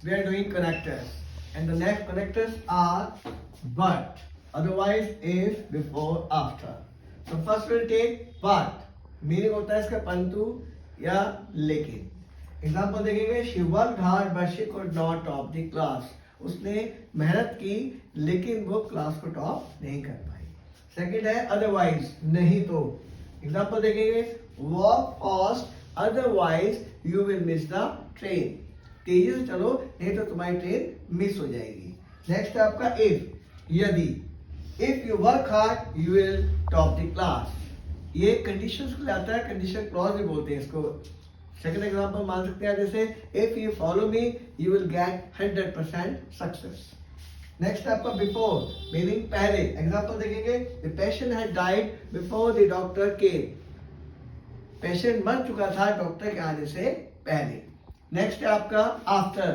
we are doing connectors, and the next connectors are but, otherwise if, before, after. So first we'll take but. Meaning होता है इसका परंतु या लेकिन. Example देखेंगे, she worked hard but she could not top the class. उसने मेहनत की लेकिन वो क्लास को टॉप नहीं कर पाई. सेकंड है अदरवाइज, नहीं तो. एग्जाम्पल देखेंगे, walk fast otherwise you will miss the train. तेजी से चलो नहीं तो तुम्हारी ट्रेन मिस हो जाएगी. नेक्स्ट है आपका इफ, यदि. If you work hard you will top the class. ये कंडीशंस को लाता है, कंडीशन क्लॉज भी बोलते हैं इसको. सेकंड एग्जांपल मान सकते हैं जैसे, if you follow me you will get 100% success. Next आपका बिफोर, मीनिंग पहले. एग्जांपल देखेंगे, the patient had died before the doctor came. Patient मर चुका था डॉक्टर के आने से पहले. नेक्स्ट है आपका आफ्टर.